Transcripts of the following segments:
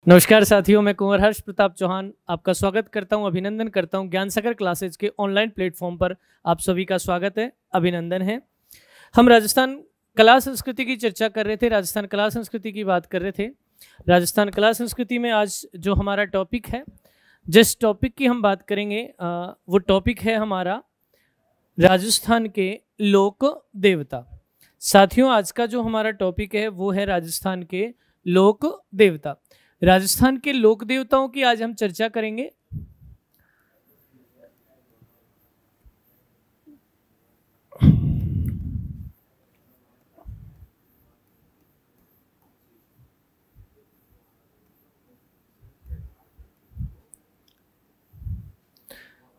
नमस्कार साथियों, मैं कुंवर हर्ष प्रताप चौहान आपका स्वागत करता हूं, अभिनंदन करता हूं। ज्ञान सागर क्लासेज के ऑनलाइन प्लेटफॉर्म पर आप सभी का स्वागत है, अभिनंदन है। हम राजस्थान कला संस्कृति की चर्चा कर रहे थे, राजस्थान कला संस्कृति की बात कर रहे थे। राजस्थान कला संस्कृति में आज जो हमारा टॉपिक है, जिस टॉपिक की हम बात करेंगे वो टॉपिक है हमारा राजस्थान के लोक देवता। साथियों, आज का जो हमारा टॉपिक है वो है राजस्थान के लोक देवता। राजस्थान के लोक देवताओं की आज हम चर्चा करेंगे।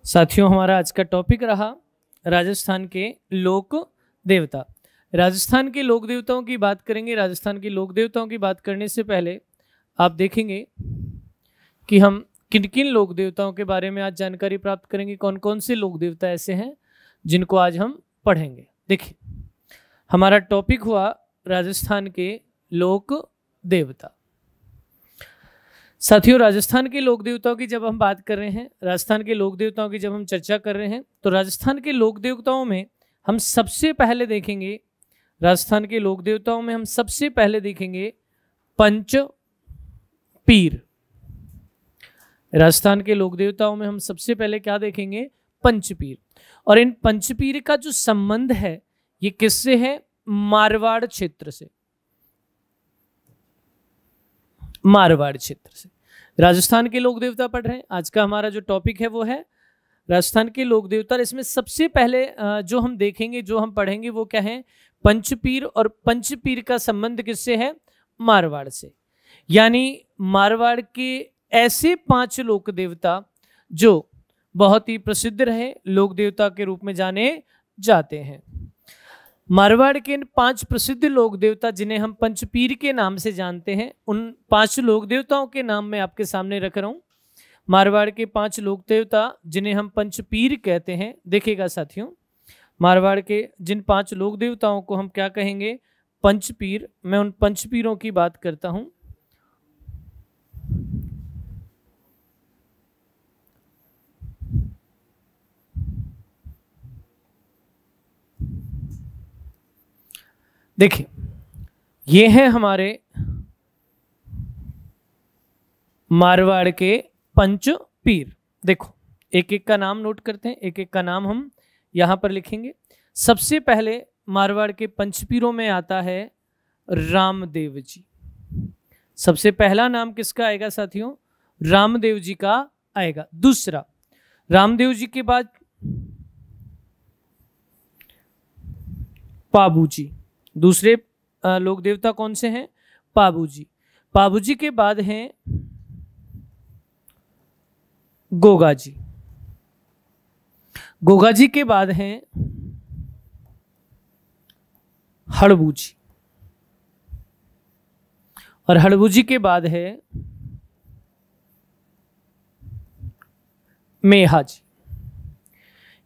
साथियों, हमारा आज का टॉपिक रहा राजस्थान के लोक देवता। राजस्थान के लोक देवताओं की बात करेंगे। राजस्थान के लोक देवताओं की बात करने से पहले आप देखेंगे कि हम किन किन लोक देवताओं के बारे में आज जानकारी प्राप्त करेंगे, कौन कौन से लोक देवता ऐसे हैं जिनको आज हम पढ़ेंगे। देखिए, हमारा टॉपिक हुआ राजस्थान के लोक देवता। साथियों, राजस्थान के लोक देवताओं की जब हम बात कर रहे हैं, राजस्थान के लोक देवताओं की जब हम चर्चा कर रहे हैं, तो राजस्थान के लोक देवताओं में हम सबसे पहले देखेंगे, राजस्थान के लोक देवताओं में हम सबसे पहले देखेंगे पंच पीर। राजस्थान के लोक देवताओं में हम सबसे पहले क्या देखेंगे? पंचपीर। और इन पंचपीर का जो संबंध है ये किससे है? मारवाड़ क्षेत्र से। मारवाड़ क्षेत्र से राजस्थान के लोक देवता पढ़ रहे हैं। आज का हमारा जो टॉपिक है वो है राजस्थान के लोक देवता। इसमें सबसे पहले जो हम देखेंगे, जो हम पढ़ेंगे वो क्या है? पंचपीर। और पंचपीर का संबंध किससे है? मारवाड़ से। यानी मारवाड़ के ऐसे 5 लोक देवता जो बहुत ही प्रसिद्ध रहे, लोक देवता के रूप में जाने जाते हैं। मारवाड़ के इन 5 प्रसिद्ध लोक देवता जिन्हें हम पंचपीर के नाम से जानते हैं, उन 5 लोक देवताओं के नाम मैं आपके सामने रख रहा हूं। मारवाड़ के 5 लोक देवता जिन्हें हम पंचपीर कहते हैं। देखिएगा साथियों, मारवाड़ के जिन 5 लोक देवताओं को हम क्या कहेंगे? पंचपीर। मैं उन पंचपीरों की बात करता हूं। देखिए, ये हैं हमारे मारवाड़ के पंचपीर। देखो, एक एक का नाम नोट करते हैं, एक एक का नाम हम यहां पर लिखेंगे। सबसे पहले मारवाड़ के पंचपीरों में आता है रामदेव जी। सबसे पहला नाम किसका आएगा साथियों? रामदेव जी का आएगा। दूसरा, रामदेव जी के बाद पाबू जी। दूसरे लोक देवता कौन से हैं? पाबू जी। पाबू जी के बाद हैं गोगा जी। गोगा जी के बाद हैं हड़बू जी। और हड़बू जी के बाद है मेहा जी।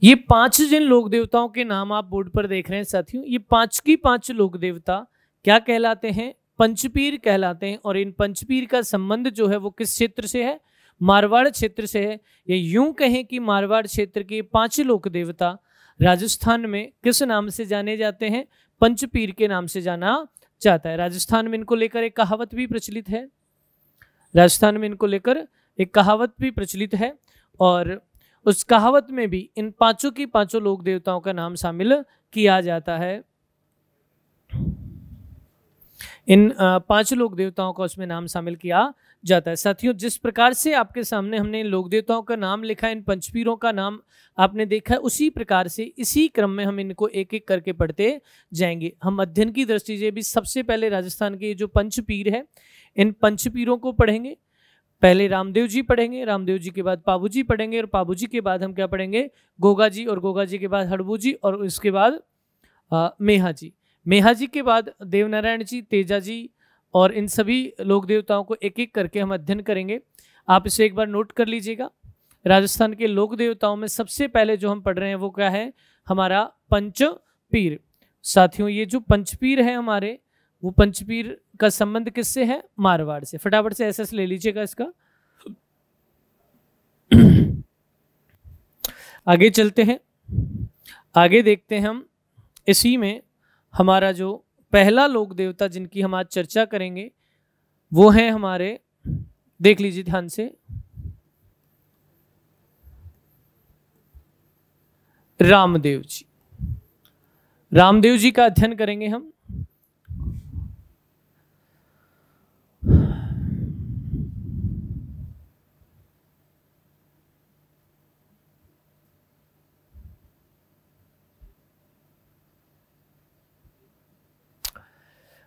ये 5 जिन लोक देवताओं के नाम आप बोर्ड पर देख रहे हैं साथियों, ये 5 की 5 लोक देवता क्या कहलाते हैं? पंचपीर कहलाते हैं। और इन पंचपीर का संबंध जो है वो किस क्षेत्र से है? मारवाड़ क्षेत्र से है। ये यूं कहें कि मारवाड़ क्षेत्र के 5 लोक देवता राजस्थान में किस नाम से जाने जाते हैं? पंचपीर के नाम से जाना जाता है। राजस्थान में इनको लेकर एक कहावत भी प्रचलित है। राजस्थान में इनको लेकर एक कहावत भी प्रचलित है, और उस कहावत में भी इन 5 की 5 लोक देवताओं का नाम शामिल किया जाता है। इन 5 लोक देवताओं का उसमें नाम शामिल किया जाता है। साथियों, जिस प्रकार से आपके सामने हमने इन लोक देवताओं का नाम लिखा, इन पंचपीरों का नाम आपने देखा है, उसी प्रकार से इसी क्रम में हम इनको एक एक करके पढ़ते जाएंगे। हम अध्ययन की दृष्टि से भी सबसे पहले राजस्थान के जो पंचपीर है, इन पंचपीरों को पढ़ेंगे। पहले रामदेव जी पढ़ेंगे, रामदेव जी के बाद पाबू जी पढ़ेंगे, और पाबू जी के बाद हम क्या पढ़ेंगे? गोगा जी, और गोगा जी के बाद हड़बू जी, और इसके बाद मेहा जी। मेहा जी के बाद देवनारायण जी, तेजा जी, और इन सभी लोक देवताओं को एक एक करके हम अध्ययन करेंगे। आप इसे एक बार नोट कर लीजिएगा। राजस्थान के लोक देवताओं में सबसे पहले जो हम पढ़ रहे हैं वो क्या है? हमारा पंचपीर। साथियों, ये जो पंचपीर है हमारे, वो पंचपीर का संबंध किससे है? मारवाड़ से। फटाफट से एसएस ले लीजिएगा इसका। आगे चलते हैं, आगे देखते हैं हम। इसी में हमारा जो पहला लोक देवता जिनकी हम आज चर्चा करेंगे वो है हमारे, देख लीजिए ध्यान से, रामदेव जी। रामदेव जी का अध्ययन करेंगे हम।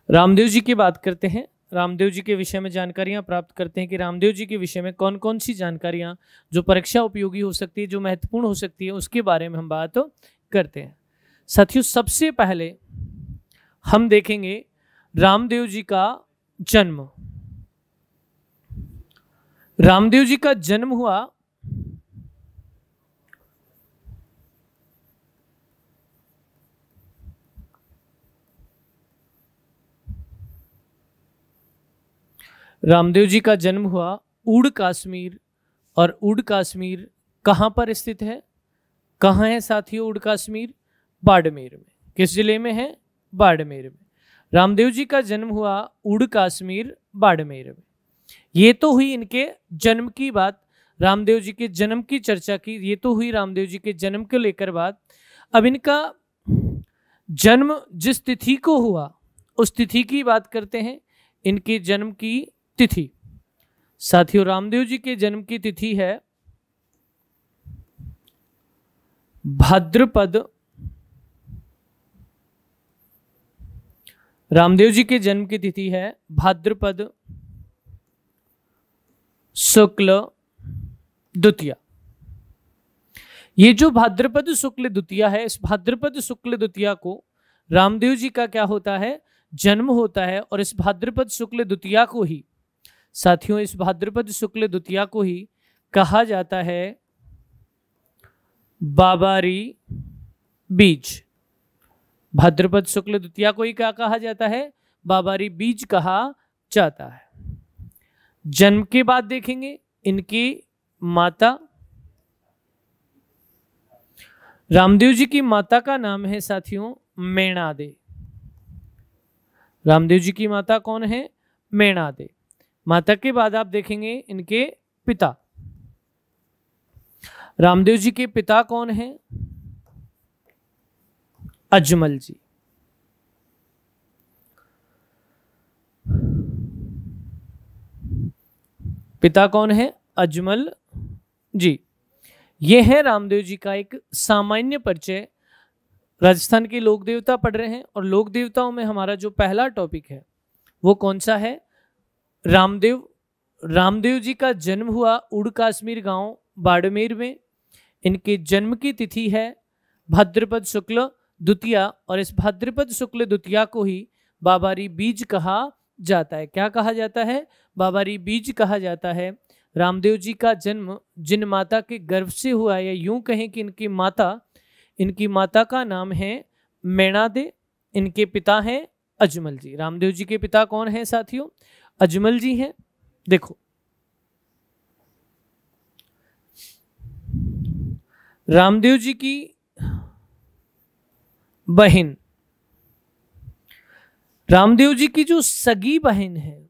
रामदेव जी की बात करते हैं। रामदेव जी के विषय में जानकारियां प्राप्त करते हैं कि रामदेव जी के विषय में कौन कौन सी जानकारियां जो परीक्षा उपयोगी हो सकती है, जो महत्वपूर्ण हो सकती है, उसके बारे में हम बात करते हैं। साथियों, सबसे पहले हम देखेंगे रामदेव जी का जन्म। रामदेव जी का जन्म हुआ रामदेव जी का जन्म हुआ ऊड कश्मीर। और ऊड कश्मीर कहाँ पर स्थित है? कहाँ है साथियों ऊड कश्मीर? बाड़मेर में। किस जिले में है? बाड़मेर में। रामदेव जी का जन्म हुआ ऊड कश्मीर, बाड़मेर में। ये तो हुई इनके जन्म की बात, रामदेव जी के जन्म की चर्चा की। ये तो हुई रामदेव जी के जन्म को लेकर बात। अब इनका जन्म जिस तिथि को हुआ उस तिथि की बात करते हैं, इनके जन्म की तिथि। साथियों, रामदेव जी के जन्म की तिथि है भाद्रपद। रामदेव जी के जन्म की तिथि है भाद्रपद शुक्ल द्वितीया। ये जो भाद्रपद शुक्ल द्वितीया है, इस भाद्रपद शुक्ल द्वितीया को रामदेव जी का क्या होता है? जन्म होता है। और इस भाद्रपद शुक्ल द्वितीया को ही साथियों, इस भाद्रपद शुक्ल द्वितीया को ही कहा जाता है बाबारी बीज। भाद्रपद शुक्ल द्वितीया को ही क्या कहा जाता है? बाबारी बीज कहा जाता है। जन्म के बाद देखेंगे इनकी माता, रामदेव जी की माता का नाम है साथियों मेणादे। रामदेव जी की माता कौन है? मेणादे। माता के बाद आप देखेंगे इनके पिता। रामदेव जी के पिता कौन हैं? अजमल जी। पिता कौन है? अजमल जी। यह है रामदेव जी का एक सामान्य परिचय। राजस्थान के लोक देवता पढ़ रहे हैं और लोक देवताओं में हमारा जो पहला टॉपिक है वो कौन सा है? रामदेव। रामदेव जी का जन्म हुआ ऊड कश्मीर गांव बाड़मेर में। इनके जन्म की तिथि है भाद्रपद शुक्ल द्वितीया। और इस भाद्रपद शुक्ल द्वितीया को ही बाबारी बीज कहा जाता है। क्या कहा जाता है? बाबारी बीज कहा जाता है। रामदेव जी का जन्म जिन माता के गर्भ से हुआ, या यूं कहें कि इनकी माता का नाम है मेणादे, इनके पिता हैं अजमल जी। रामदेव जी के पिता कौन हैं साथियों? अजमल जी हैं। देखो, रामदेव जी की बहन, रामदेव जी की जो सगी बहन है,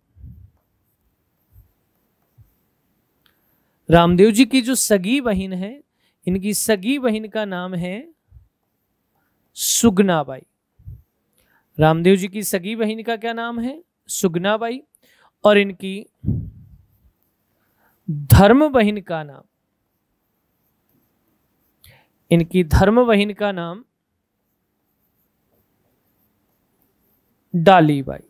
रामदेव जी की जो सगी बहन है, इनकी सगी बहन का नाम है सुगनाबाई। रामदेव जी की सगी बहन का क्या नाम है? सुगनाबाई। और इनकी धर्म बहन का नाम, इनकी धर्म बहन का नाम डालीबाई।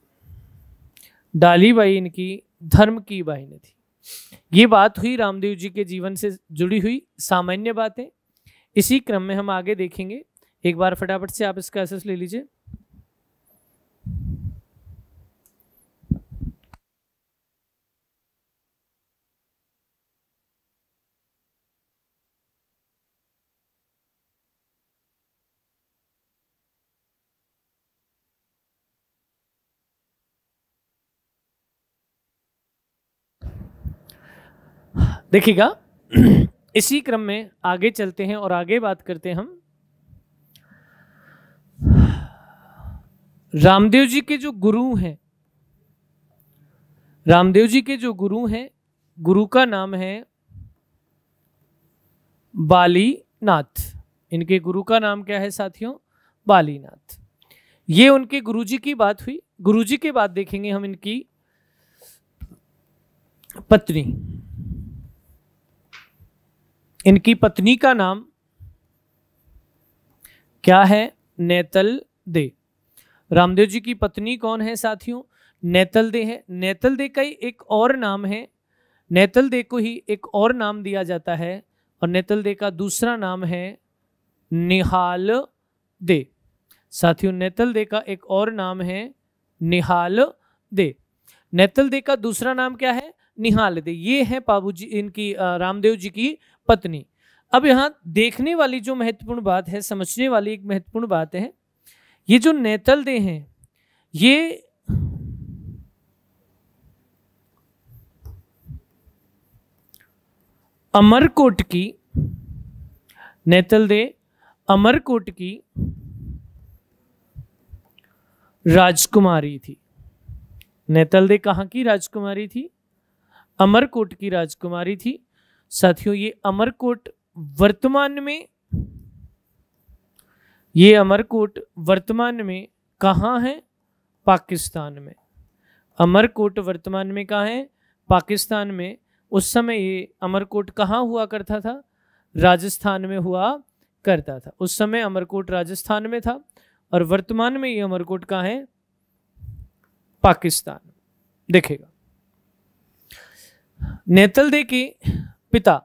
डालीबाई इनकी धर्म की बहन थी। ये बात हुई रामदेव जी के जीवन से जुड़ी हुई सामान्य बातें। इसी क्रम में हम आगे देखेंगे। एक बार फटाफट से आप इसका एसेस ले लीजिए। देखिएगा इसी क्रम में आगे चलते हैं और आगे बात करते हैं हम रामदेव जी के जो गुरु हैं। रामदेव जी के जो गुरु हैं, गुरु का नाम है बालीनाथ। इनके गुरु का नाम क्या है साथियों? बालीनाथ। ये उनके गुरुजी की बात हुई। गुरुजी के बाद देखेंगे हम इनकी पत्नी। इनकी पत्नी का नाम क्या है? नेतल दे। रामदेव जी की पत्नी कौन है साथियों? नेतल दे है। नेतल दे का ही एक और नाम है, नेतल दे को ही एक और नाम दिया जाता है और नेतल दे का दूसरा नाम है निहाल दे। साथियों नेतल दे का एक और नाम है निहाल दे। नेतल दे का दूसरा नाम क्या है? निहाल दे। ये है बाबूजी इनकी रामदेव जी की पत्नी। अब यहाँ देखने वाली जो महत्वपूर्ण बात है, समझने वाली एक महत्वपूर्ण बात है, ये जो नेतल दे हैं ये अमरकोट की, नेतल दे अमरकोट की राजकुमारी थी। नेतल दे कहाँ की राजकुमारी थी? अमरकोट की राजकुमारी थी। साथियों ये अमरकोट वर्तमान में, ये अमरकोट वर्तमान में कहाँ है? पाकिस्तान में। अमरकोट वर्तमान में कहाँ है? पाकिस्तान में। उस समय ये अमरकोट कहाँ हुआ करता था? राजस्थान में हुआ करता था। उस समय अमरकोट राजस्थान में था और वर्तमान में ये अमरकोट कहाँ है? पाकिस्तान। देखेगा नेतल दे के पिता,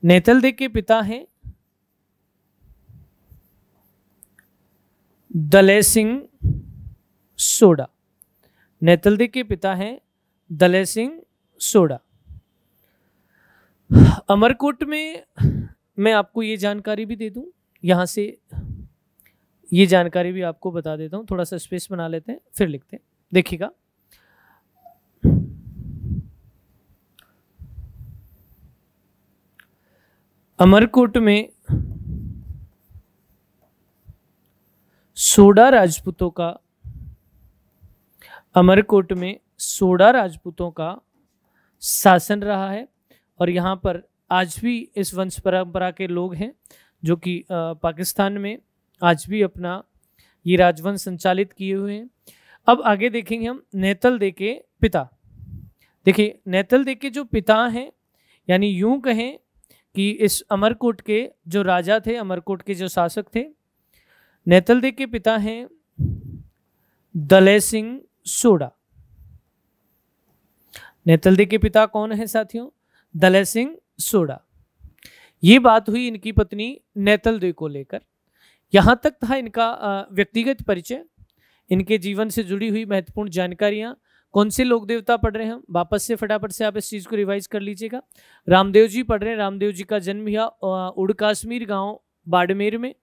नेतल दे के पिता हैं दलय सिंह सोडा। नेतल दे के पिता हैं दलय सिंह सोडा। अमरकोट में मैं आपको ये जानकारी भी दे दूं, यहां से ये जानकारी भी आपको बता देता हूं। थोड़ा सा स्पेस बना लेते हैं फिर लिखते हैं। देखिएगा अमरकोट में सोडा राजपूतों का, अमरकोट में सोडा राजपूतों का शासन रहा है और यहाँ पर आज भी इस वंश परंपरा के लोग हैं जो कि पाकिस्तान में आज भी अपना ये राजवंश संचालित किए हुए हैं। अब आगे देखेंगे हम नेतल दे के पिता। देखिए नेतल दे के जो पिता हैं, यानी यूं कहें कि इस अमरकोट के जो राजा थे, अमरकोट के जो शासक थे, नेतल दे के पिता हैं दलय सिंह सोडा। नेतल दे के पिता कौन है साथियों? दलय सिंह सोडा। ये बात हुई इनकी पत्नी नेतल दे को लेकर। यहां तक था इनका व्यक्तिगत परिचय, इनके जीवन से जुड़ी हुई महत्वपूर्ण जानकारियां। कौन से लोक देवता पढ़ रहे हैं हम? वापस से फटाफट से आप इस चीज को रिवाइज कर लीजिएगा। रामदेव जी पढ़ रहे हैं। रामदेव जी का जन्म हुआ उड़ कश्मीर गांव बाड़मेर में।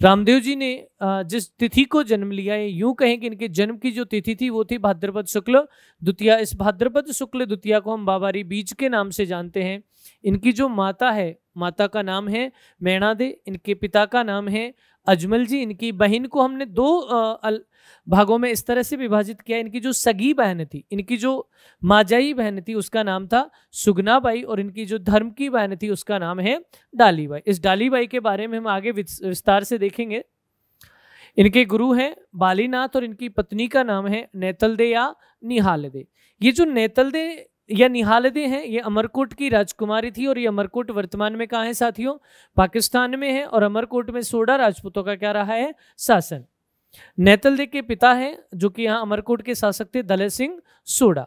रामदेव जी ने जिस तिथि को जन्म लिया है, यूं कहें कि इनके जन्म की जो तिथि थी वो थी भाद्रपद शुक्ल द्वितीया। इस भाद्रपद शुक्ल द्वितीया को हम बाबारी बीज के नाम से जानते हैं। इनकी जो माता है, माता का नाम है मैणा दे, इनके पिता का नाम है अजमल जी। इनकी बहन को हमने दो भागों में इस तरह से विभाजित किया। इनकी जो सगी बहन थी, इनकी जो माजाई बहन थी, उसका नाम था सुगनाबाई और इनकी जो धर्म की बहन थी उसका नाम है डालीबाई। इस डालीबाई के बारे में हम आगे विस्तार से देखेंगे। इनके गुरु हैं बालीनाथ और इनकी पत्नी का नाम है नेतल दे या निहाल दे। ये जो नेतल दे या निहाल दे हैं, ये अमरकोट की राजकुमारी थी और ये अमरकोट वर्तमान में कहाँ है साथियों? पाकिस्तान में है। और अमरकोट में सोडा राजपूतों का क्या रहा है? शासन। नेतल दे के पिता हैं जो कि यहाँ अमरकोट के शासक थे दलय सिंह सोडा।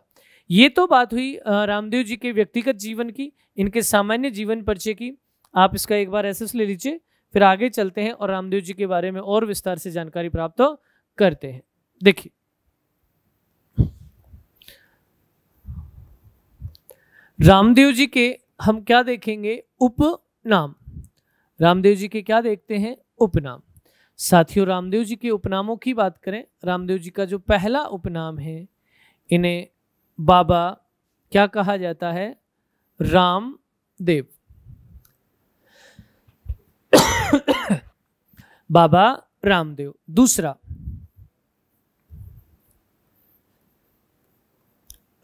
ये तो बात हुई रामदेव जी के व्यक्तिगत जीवन की, इनके सामान्य जीवन परिचय की। आप इसका एक बार एसेस ले लीजिए, फिर आगे चलते हैं और रामदेव जी के बारे में और विस्तार से जानकारी प्राप्त करते हैं। देखिए रामदेव जी के हम क्या देखेंगे? उपनाम। रामदेव जी के क्या देखते हैं? उपनाम। साथियों रामदेव जी के उपनामों की बात करें, रामदेव जी का जो पहला उपनाम है, इन्हें बाबा क्या कहा जाता है? रामदेव। बाबा रामदेव। दूसरा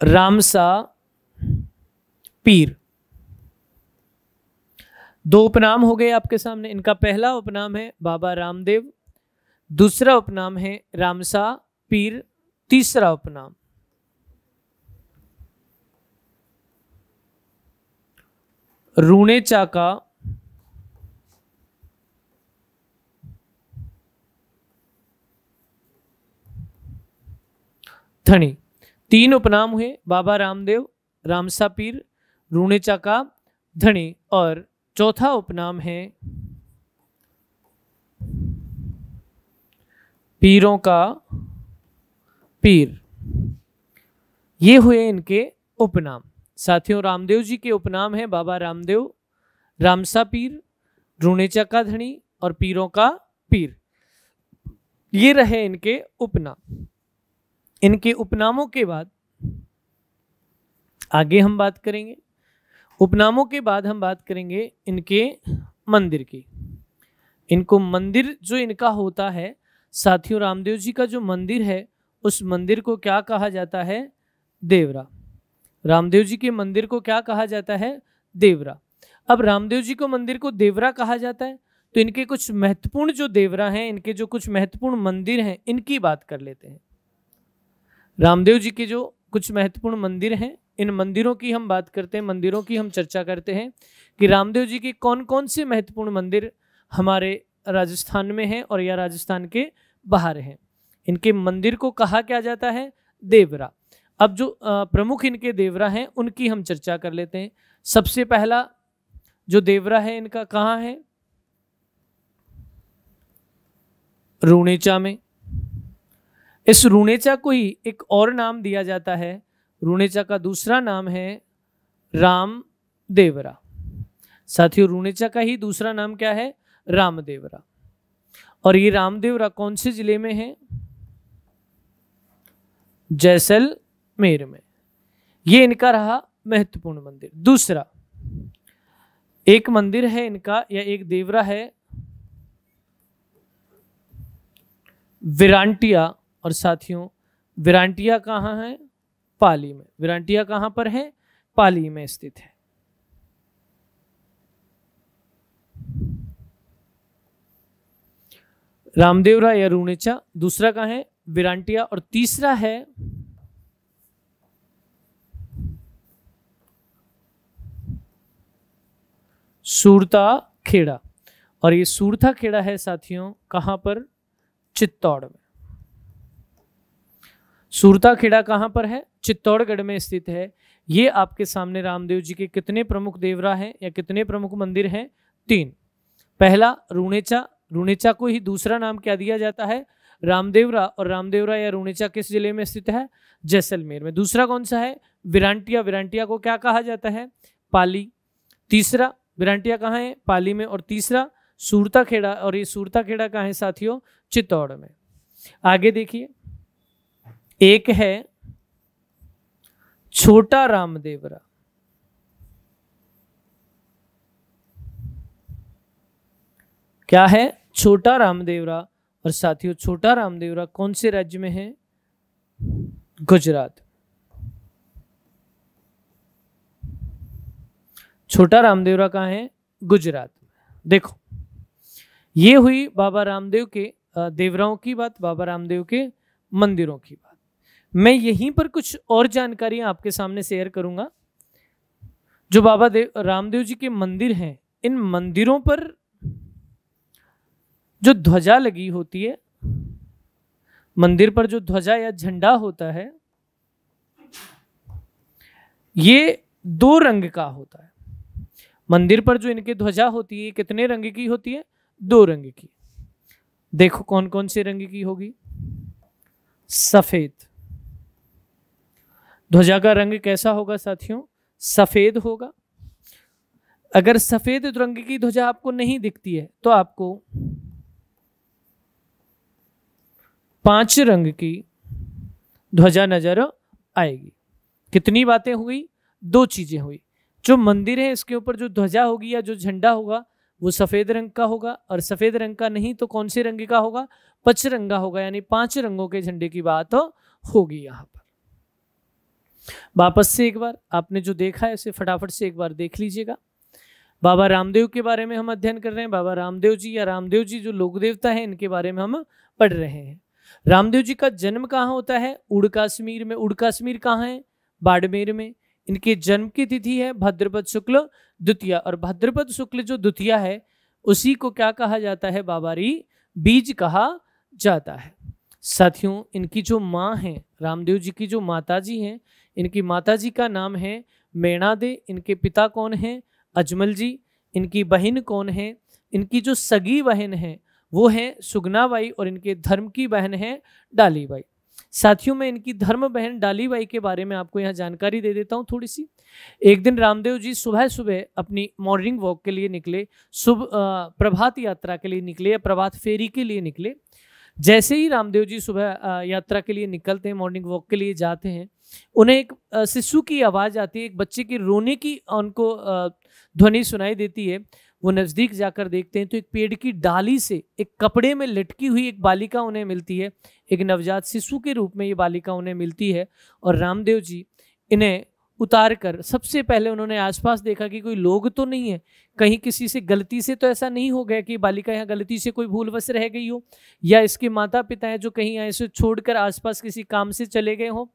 रामसा पीर। दो उपनाम हो गए आपके सामने। इनका पहला उपनाम है बाबा रामदेव, दूसरा उपनाम है रामसा पीर, तीसरा उपनाम रूणे चाका धनी। तीन उपनाम हुए, बाबा रामदेव, रामसा पीर, रूणे चाका धनी, और चौथा उपनाम है पीरों का पीर। ये हुए इनके उपनाम। साथियों, रामदेव जी के उपनाम है बाबा रामदेव, रामसा पीर, रूणे चाका धनी और पीरों का पीर। ये रहे इनके उपनाम। इनके उपनामों के बाद आगे हम बात करेंगे। उपनामों के बाद हम बात करेंगे इनके मंदिर की। इनको मंदिर जो इनका होता है, साथियों, रामदेव जी का जो मंदिर है उस मंदिर को क्या कहा जाता है? देवरा। रामदेव जी के मंदिर को क्या कहा जाता है? देवरा। अब रामदेव जी को मंदिर को देवरा कहा जाता है, तो इनके कुछ महत्वपूर्ण जो देवरा हैं, इनके जो कुछ महत्वपूर्ण मंदिर हैं, इनकी बात कर लेते हैं। रामदेव जी के जो कुछ महत्वपूर्ण मंदिर हैं, इन मंदिरों की हम बात करते हैं, मंदिरों की हम चर्चा करते हैं कि रामदेव जी के कौन कौन से महत्वपूर्ण मंदिर हमारे राजस्थान में हैं और या राजस्थान के बाहर हैं। इनके मंदिर को कहा क्या जाता है? देवरा। अब जो प्रमुख इनके देवरा हैं उनकी हम चर्चा कर लेते हैं। सबसे पहला जो देवरा है इनका कहाँ है? रूणेचा में। इस रूणेचा को ही एक और नाम दिया जाता है। रूणेचा का दूसरा नाम है रामदेवरा। साथियों, रूणेचा का ही दूसरा नाम क्या है? रामदेवरा। और ये रामदेवरा कौन से जिले में है? जैसलमेर में। ये इनका रहा महत्वपूर्ण मंदिर। दूसरा एक मंदिर है इनका या एक देवरा है विरांटिया। और साथियों, विरांटिया कहाँ है? पाली में। विरांटिया कहाँ पर है? पाली में स्थित है। रामदेवरा या रूणेचा। दूसरा कहाँ है? विरांटिया। और तीसरा है सूरता खेड़ा। और ये सूरता खेड़ा है साथियों कहां पर? चित्तौड़ में। सूरता खेड़ा कहां पर है? चित्तौड़गढ़ में स्थित है। ये आपके सामने रामदेव जी के कितने प्रमुख देवरा हैं या कितने प्रमुख मंदिर हैं? 3। पहला रूणेचा। रूणेचा को ही दूसरा नाम क्या दिया जाता है? रामदेवरा। और रामदेवरा या रूणेचा किस जिले में स्थित है? जैसलमेर में। दूसरा कौन सा है? विरांटिया। विरांटिया को क्या कहा जाता है? पाली। तीसरा विरांटिया कहाँ है? पाली में। और तीसरा सूरता खेड़ा। और ये सूरता खेड़ा कहाँ है साथियों? चित्तौड़ में। आगे देखिए, एक है छोटा रामदेवरा। क्या है? छोटा रामदेवरा। और साथियों, छोटा रामदेवरा कौन से राज्य में है? गुजरात। छोटा रामदेवरा कहाँ है? गुजरात में। देखो, ये हुई बाबा रामदेव के देवराओं की बात, बाबा रामदेव के मंदिरों की बात। मैं यहीं पर कुछ और जानकारियां आपके सामने शेयर करूंगा। जो बाबा रामदेव जी के मंदिर हैं, इन मंदिरों पर जो ध्वजा लगी होती है, मंदिर पर जो ध्वजा या झंडा होता है, ये 2 रंग का होता है। मंदिर पर जो इनकी ध्वजा होती है कितने रंग की होती है? 2 रंग की। देखो कौन कौन से रंग की होगी? सफेद। ध्वजा का रंग कैसा होगा साथियों? सफेद होगा। अगर सफेद रंग की ध्वजा आपको नहीं दिखती है तो आपको 5 रंग की ध्वजा नजर आएगी। कितनी बातें हुई? 2 चीजें हुई। जो मंदिर है इसके ऊपर जो ध्वजा होगी या जो झंडा होगा वो सफेद रंग का होगा, और सफेद रंग का नहीं तो कौन से रंग का होगा, पचरंगा होगा, यानी 5 रंगों के झंडे की बात होगी यहाँ पर। वापस से एक बार आपने जो देखा है उसे फटाफट से एक बार देख लीजिएगा। बाबा रामदेव के बारे में हम अध्ययन कर रहे हैं। बाबा रामदेव जी या रामदेव जी जो लोक देवता है इनके बारे में हम पढ़ रहे हैं। रामदेव जी का जन्म कहाँ होता है? उड़ कश्मीर में। उड़ कश्मीर कहाँ है? बाड़मेर में। इनके जन्म की तिथि है भाद्रपद शुक्ल द्वितीया, और भाद्रपद शुक्ल जो द्वितीया है उसी को क्या कहा जाता है? बाबारी बीज कहा जाता है। साथियों, इनकी जो माँ है, रामदेव जी की जो माताजी हैं, इनकी माताजी का नाम है मैणा दे। इनके पिता कौन हैं? अजमल जी। इनकी बहन कौन है? इनकी जो सगी बहन है वो है सुगनाबाई, और इनके धर्म की बहन है डालीबाई। साथियों, मैं इनकी धर्म बहन डालीबाई के बारे में आपको यहाँ जानकारी दे देता हूँ थोड़ी सी। एक दिन रामदेव जी सुबह सुबह अपनी मॉर्निंग वॉक के लिए निकले, प्रभात यात्रा के लिए निकले या प्रभात फेरी के लिए निकले। जैसे ही रामदेव जी सुबह यात्रा के लिए निकलते हैं, मॉर्निंग वॉक के लिए जाते हैं, उन्हें एक शिशु की आवाज़ आती है, एक बच्चे के रोने की उनको ध्वनि सुनाई देती है। वो नज़दीक जाकर देखते हैं तो एक पेड़ की डाली से एक कपड़े में लटकी हुई एक बालिका उन्हें मिलती है। एक नवजात शिशु के रूप में ये बालिका उन्हें मिलती है, और रामदेव जी इन्हें उतार कर सबसे पहले उन्होंने आसपास देखा कि कोई लोग तो नहीं है, कहीं किसी से गलती से तो ऐसा नहीं हो गया कि बालिका यहाँ गलती से कोई भूलवश रह गई हो, या इसके माता पिता हैं जो कहीं ऐसे छोड़कर आसपास किसी काम से चले गए हों।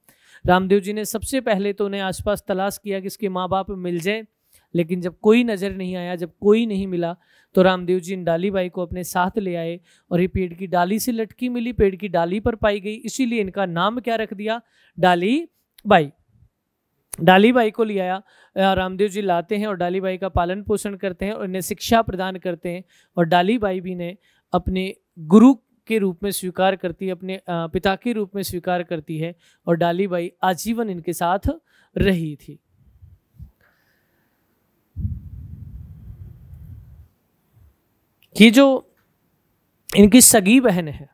रामदेव जी ने सबसे पहले तो उन्हें आसपास तलाश किया कि इसके माँ बाप मिल जाए, लेकिन जब कोई नज़र नहीं आया, जब कोई नहीं मिला, तो रामदेव जी इन डालीबाई को अपने साथ ले आए, और ये पेड़ की डाली से लटकी मिली, पेड़ की डाली पर पाई गई, इसीलिए इनका नाम क्या रख दिया? डालीबाई। डालीबाई को ले आया रामदेव जी, लाते हैं और डालीबाई का पालन पोषण करते हैं और इन्हें शिक्षा प्रदान करते हैं, और डालीबाई भी ने अपने गुरु के रूप में स्वीकार करती है, अपने पिता के रूप में स्वीकार करती है, और डालीबाई आजीवन इनके साथ रही थी। ये जो इनकी सगी बहन है,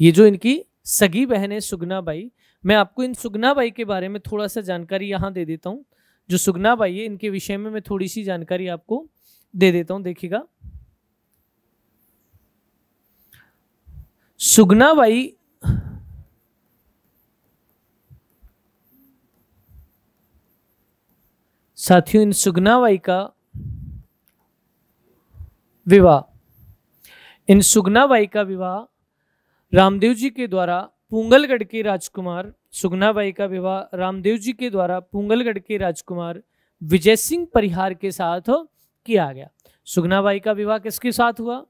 ये जो इनकी सगी बहन है सुगनाबाई, मैं आपको इन सुगनाबाई के बारे में थोड़ा सा जानकारी यहाँ दे देता हूँ। जो सुगनाबाई है इनके विषय में मैं थोड़ी सी जानकारी आपको दे देता हूँ, देखिएगा। सुगनाबाई साथियों, इन सुगनाबाई का विवाह, इन सुगनाबाई का विवाह रामदेव जी के द्वारा पूंगलगढ़ के राजकुमार, सुगनाबाई का विवाह रामदेव जी के द्वारा पूंगलगढ़ के राजकुमार विजय सिंह परिहार के साथ किया गया। सुगनाबाई का विवाह किसके साथ हुआ?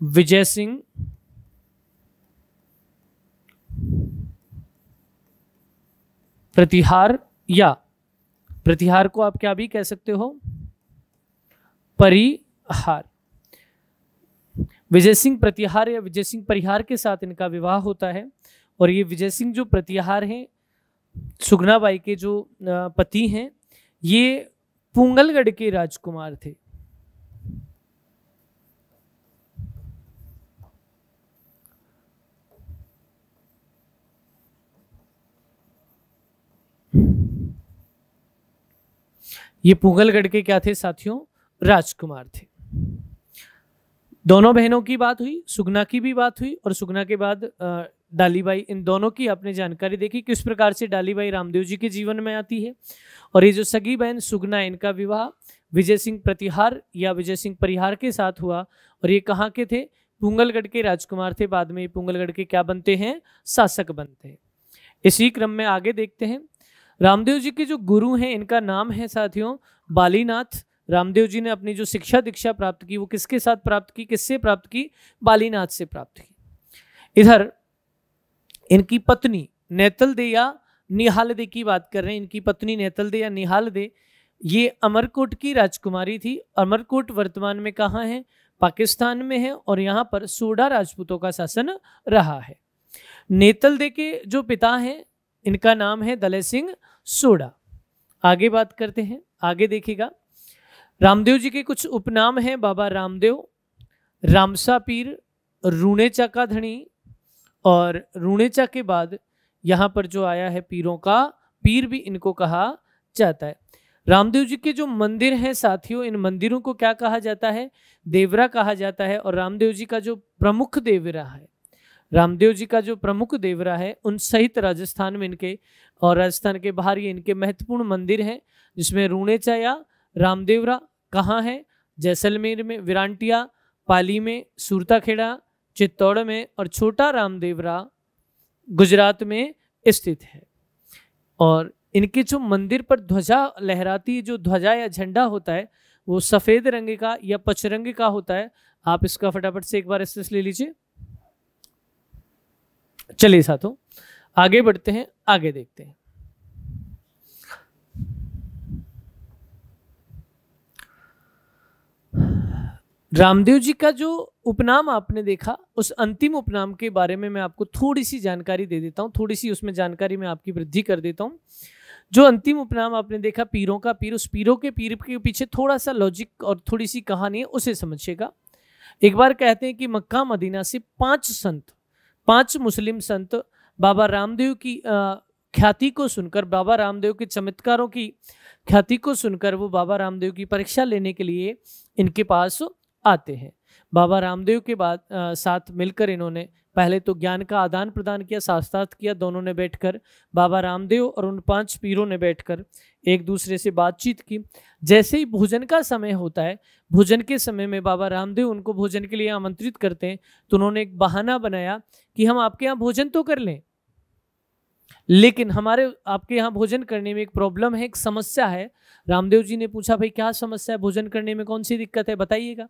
विजय सिंह प्रतिहार, या प्रतिहार को आप क्या भी कह सकते हो, परिहार। विजय सिंह प्रतिहार या विजय सिंह परिहार के साथ इनका विवाह होता है, और ये विजय सिंह जो प्रतिहार हैं, सुगनाबाई के जो पति हैं, ये पूंगलगढ़ के राजकुमार थे। ये पूंगलगढ़ के क्या थे साथियों? राजकुमार थे। दोनों बहनों की बात हुई, सुगना की भी बात हुई, और सुगना के बाद डालीबाई, इन दोनों की आपने जानकारी देखी किस प्रकार से डालीबाई रामदेव जी के जीवन में आती है। और ये जो सगी बहन सुगना, इनका विवाह विजय सिंह प्रतिहार या विजय सिंह परिहार के साथ हुआ, और ये कहाँ के थे? पूंगलगढ़ के राजकुमार थे। बाद में पूंगलगढ़ के क्या बनते हैं? शासक बनते हैं। इसी क्रम में आगे देखते हैं, रामदेव जी के जो गुरु हैं इनका नाम है साथियों बालीनाथ। रामदेव जी ने अपनी जो शिक्षा दीक्षा प्राप्त की वो किसके साथ प्राप्त की? किससे प्राप्त की? बालीनाथ से प्राप्त की। इधर इनकी पत्नी नेतल दे या निहाल दे की बात कर रहे हैं। इनकी पत्नी नेतल दे या निहाल दे, ये अमरकोट की राजकुमारी थी। अमरकोट वर्तमान में कहाँ है? पाकिस्तान में है, और यहाँ पर सोडा राजपूतों का शासन रहा है। नेतल दे के जो पिता हैं इनका नाम है दलय सिंह सोडा। आगे बात करते हैं, आगे देखिएगा। रामदेव जी के कुछ उपनाम हैं, बाबा रामदेव, रामसा पीर, रूणेचा का धनी, और रूणेचा के बाद यहाँ पर जो आया है पीरों का पीर भी इनको कहा जाता है। रामदेव जी के जो मंदिर हैं साथियों, इन मंदिरों को क्या कहा जाता है? देवरा कहा जाता है। और रामदेव जी का जो प्रमुख देवरा है, रामदेव जी का जो प्रमुख देवरा है, उन सहित राजस्थान में इनके और राजस्थान के बाहर ये इनके महत्वपूर्ण मंदिर हैं, जिसमें रूणेचा या रामदेवरा कहाँ है? जैसलमेर में, विरांटिया, पाली में, सूरताखेड़ा, चित्तौड़ में, और छोटा रामदेवरा गुजरात में स्थित है। और इनके जो मंदिर पर ध्वजा लहराती, जो ध्वजा या झंडा होता है वो सफेद रंग का या पचरंग का होता है। आप इसका फटाफट से एक बार एसेस ले लीजिए। चलिए साथों आगे बढ़ते हैं, आगे देखते हैं। रामदेव जी का जो उपनाम आपने देखा, उस अंतिम उपनाम के बारे में मैं आपको थोड़ी सी जानकारी दे देता हूं, थोड़ी सी उसमें जानकारी में आपकी वृद्धि कर देता हूं। जो अंतिम उपनाम आपने देखा पीरों का पीर, उस पीरों के पीर के पीछे थोड़ा सा लॉजिक और थोड़ी सी कहानी है, उसे समझिएगा। एक बार कहते हैं कि मक्का मदीना से 5 मुस्लिम संत बाबा रामदेव की ख्याति को सुनकर, बाबा रामदेव के चमत्कारों की ख्याति को सुनकर वो बाबा रामदेव की परीक्षा लेने के लिए इनके पास आते हैं। बाबा रामदेव के बाद साथ मिलकर इन्होंने पहले तो ज्ञान का आदान प्रदान किया, शास्त्रार्थ किया। दोनों ने बैठकर, बाबा रामदेव और उन 5 पीरों ने बैठकर एक दूसरे से बातचीत की। जैसे ही भोजन का समय होता है, भोजन के समय में बाबा रामदेव उनको भोजन के लिए आमंत्रित करते हैं, तो उन्होंने एक बहाना बनाया कि हम आपके यहाँ भोजन तो कर लें, लेकिन हमारे आपके यहाँ भोजन करने में एक प्रॉब्लम है, एक समस्या है। रामदेव जी ने पूछा, भाई क्या समस्या है, भोजन करने में कौन सी दिक्कत है, बताइएगा।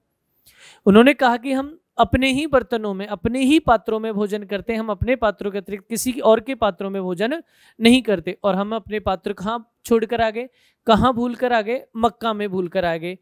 उन्होंने कहा कि हम अपने ही बर्तनों में, अपने ही पात्रों में भोजन करते हैं, हम अपने पात्रों के अतिरिक्त किसी और के पात्रों में भोजन नहीं करते। और हम अपने पात्र कहाँ छोड़कर आ गए, कहाँ भूल कर आ गए? मक्का में भूल कर आ गए।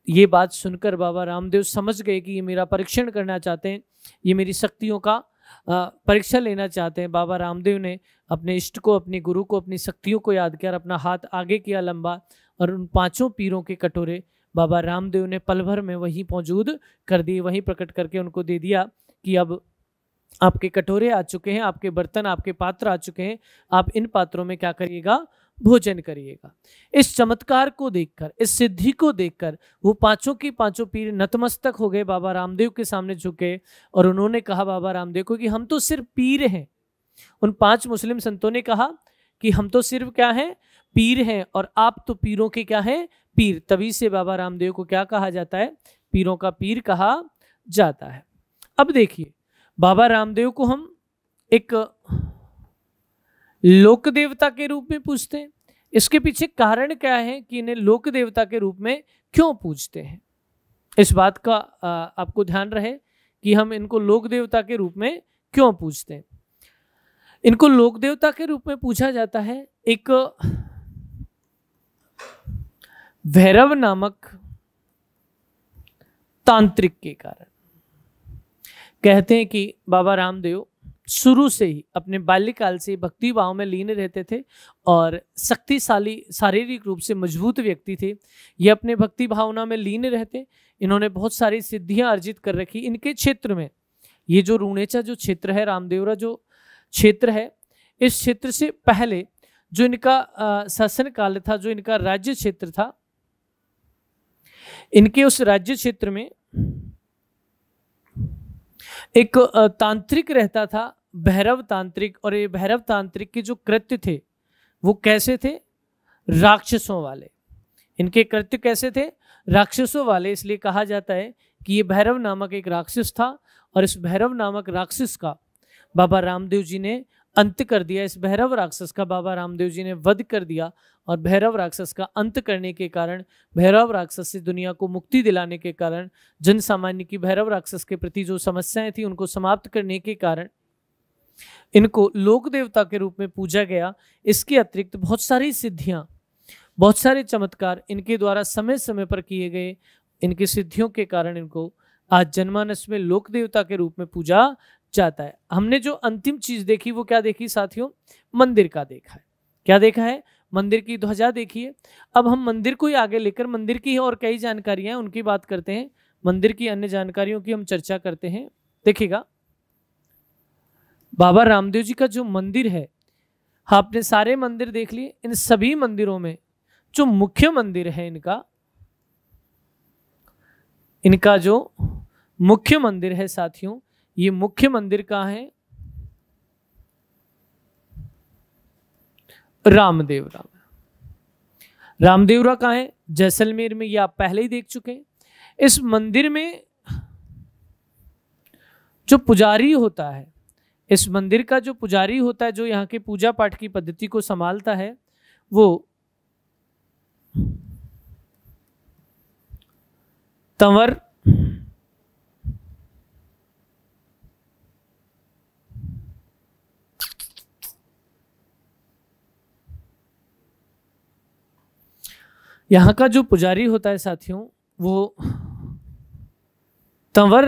ये बात सुनकर बाबा रामदेव समझ गए कि ये मेरा परीक्षण करना चाहते हैं, ये मेरी शक्तियों का परीक्षा लेना चाहते हैं। बाबा रामदेव ने अपने इष्ट को, अपने गुरु को, अपनी शक्तियों को याद कर अपना हाथ आगे किया लंबा, और उन 5 पीरों के कटोरे बाबा रामदेव ने पल भर में वहीं मौजूद कर दिए, वहीं प्रकट करके उनको दे दिया कि अब आपके कटोरे आ चुके हैं, आपके बर्तन, आपके पात्र आ चुके हैं, आप इन पात्रों में क्या करिएगा? भोजन करिएगा। इस चमत्कार को देखकर, इस सिद्धि को देखकर वो 5 के 5 पीर नतमस्तक हो गए, बाबा रामदेव के सामने झुके और उन्होंने कहा बाबा रामदेव को कि हम तो सिर्फ पीर हैं। उन 5 मुस्लिम संतों ने कहा कि हम तो सिर्फ क्या हैं? पीर हैं, और आप तो पीरों के क्या हैं? पीर। तभी से बाबा रामदेव को क्या कहा जाता है? पीरों का पीर कहा जाता है। अब देखिए, बाबा रामदेव को हम एक लोक देवता के रूप में पूजते हैं। इसके पीछे कारण क्या है कि इन्हें लोक देवता के रूप में क्यों पूजते हैं? इस बात का आपको ध्यान रहे कि हम इनको लोक देवता के रूप में क्यों पूजते हैं। इनको लोक देवता के रूप में पूछा जाता है एक भैरव नामक तांत्रिक के कारण। कहते हैं कि बाबा रामदेव शुरू से ही अपने बाल्यकाल से भक्ति भाव में लीन रहते थे और शक्तिशाली, शारीरिक रूप से मजबूत व्यक्ति थे। ये अपने भक्ति भावना में लीन रहते। इन्होंने बहुत सारी सिद्धियां अर्जित कर रखी इनके क्षेत्र में। ये जो रूणेचा जो क्षेत्र है, रामदेवरा जो क्षेत्र है, इस क्षेत्र से पहले जो इनका शासन काल था, जो इनका राज्य क्षेत्र था, इनके उस राज्य क्षेत्र में एक तांत्रिक रहता था, भैरव तांत्रिक। और ये भैरव तांत्रिक के जो कृत्य थे वो कैसे थे? राक्षसों वाले। इनके कृत्य कैसे थे? राक्षसों वाले। इसलिए कहा जाता है कि ये भैरव नामक एक राक्षस था और इस भैरव नामक राक्षस का बाबा रामदेव जी ने अंत कर दिया। इस भैरव राक्षस का बाबा रामदेव जी ने वध कर दिया और भैरव राक्षस का अंत करने के कारण, भैरव राक्षस से दुनिया को मुक्ति दिलाने के कारण, जन सामान्य की भैरव राक्षस के प्रति जो समस्याएं थी उनको समाप्त करने के कारण इनको लोक देवता के रूप में पूजा गया। इसके अतिरिक्त बहुत सारी सिद्धियां, बहुत सारे चमत्कार इनके द्वारा समय समय पर किए गए। इनकी सिद्धियों के कारण इनको आज जनमानस में लोक देवता के रूप में पूजा जाता है। हमने जो अंतिम चीज देखी वो क्या देखी साथियों? मंदिर का देखा है। क्या देखा है? मंदिर की ध्वजा देखी है। अब हम मंदिर को ही आगे लेकर मंदिर की और कई जानकारियां उनकी बात करते हैं। मंदिर की अन्य जानकारियों की हम चर्चा करते हैं। देखिएगा, बाबा रामदेव जी का जो मंदिर है आपने सारे मंदिर देख लिए। इन सभी मंदिरों में जो मुख्य मंदिर है इनका जो मुख्य मंदिर है साथियों, ये मुख्य मंदिर कहाँ है? रामदेवरा में। रामदेवरा कहाँ है? जैसलमेर में। ये आप पहले ही देख चुके हैं। इस मंदिर में जो पुजारी होता है, इस मंदिर का जो पुजारी होता है, जो यहाँ के पूजा पाठ की पद्धति को संभालता है, वो तंवर यहाँ का जो पुजारी होता है साथियों, वो तंवर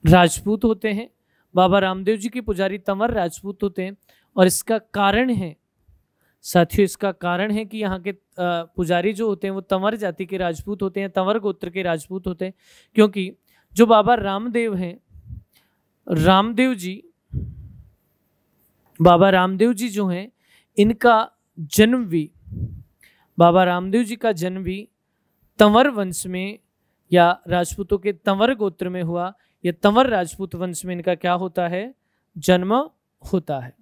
राजपूत होते हैं। बाबा रामदेव जी के पुजारी तंवर राजपूत होते हैं। और इसका कारण है साथियों, इसका कारण है कि यहाँ के पुजारी जो होते हैं वो तंवर जाति के राजपूत होते हैं, तंवर गोत्र के राजपूत होते हैं। क्योंकि जो बाबा रामदेव हैं, बाबा रामदेव जी जो हैं, इनका जन्म भी, बाबा रामदेव जी का जन्म भी तंवर वंश में या राजपूतों के तंवर गोत्र में हुआ। या तंवर राजपूत वंश में इनका क्या होता है? जन्म होता है।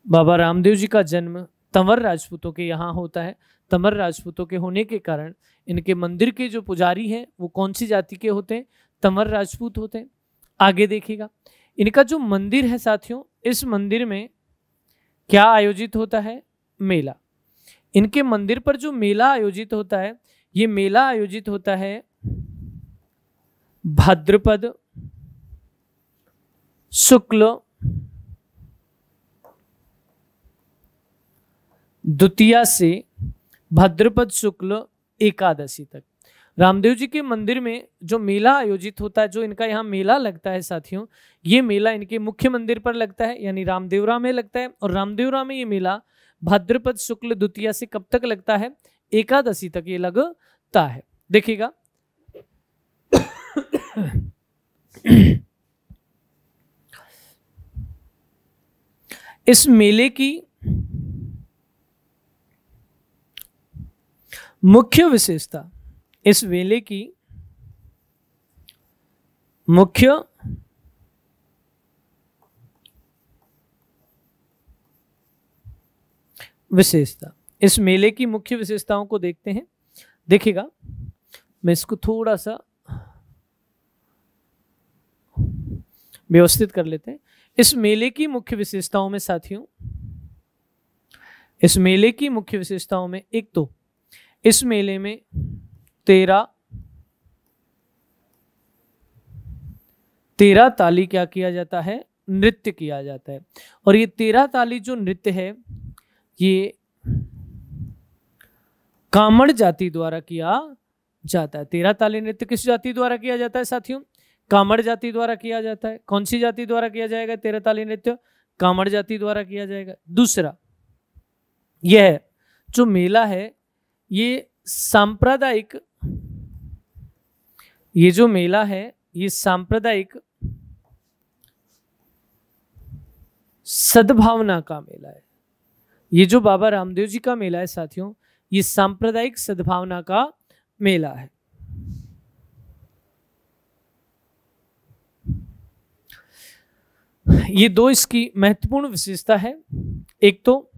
बाबा रामदेव जी का जन्म तंवर राजपूतों के यहाँ होता है। तंवर राजपूतों के होने के कारण इनके मंदिर के जो पुजारी हैं वो कौन सी जाति के होते हैं? तंवर राजपूत होते हैं। आगे देखिएगा, इनका जो मंदिर है साथियों, इस मंदिर में क्या आयोजित होता है? मेला। इनके मंदिर पर जो मेला आयोजित होता है, ये मेला आयोजित होता है भाद्रपद शुक्ल द्वितीया से भाद्रपद शुक्ल एकादशी तक। रामदेव जी के मंदिर में जो मेला आयोजित होता है, जो इनका यहाँ मेला लगता है साथियों, ये मेला इनके मुख्य मंदिर पर लगता है, यानी रामदेवरा में लगता है। और रामदेवरा में ये मेला भाद्रपद शुक्ल द्वितीया से कब तक लगता है? एकादशी तक ये लगता है। देखिएगा, इस मेले की मुख्य विशेषता, इस मेले की मुख्य विशेषता, इस मेले की मुख्य विशेषताओं को देखते हैं। देखिएगा, मैं इसको थोड़ा सा व्यवस्थित कर लेते हैं। इस मेले की मुख्य विशेषताओं में साथियों, इस मेले की मुख्य विशेषताओं में एक तो इस मेले में 13 ताली क्या किया जाता है? नृत्य किया जाता है। और ये 13 ताली जो नृत्य है, ये कामड़ जाति द्वारा किया जाता है। 13 ताली नृत्य किस जाति द्वारा किया जाता है साथियों? कामड़ जाति द्वारा किया जाता है। कौन सी जाति द्वारा किया जाएगा 13 ताली नृत्य? कामड़ जाति द्वारा किया जाएगा। दूसरा, यह जो मेला है, ये सांप्रदायिक, ये जो मेला है ये सांप्रदायिक सद्भावना का मेला है। ये जो बाबा रामदेव जी का मेला है साथियों, ये सांप्रदायिक सद्भावना का मेला है। ये दो इसकी महत्वपूर्ण विशेषता है। एक तो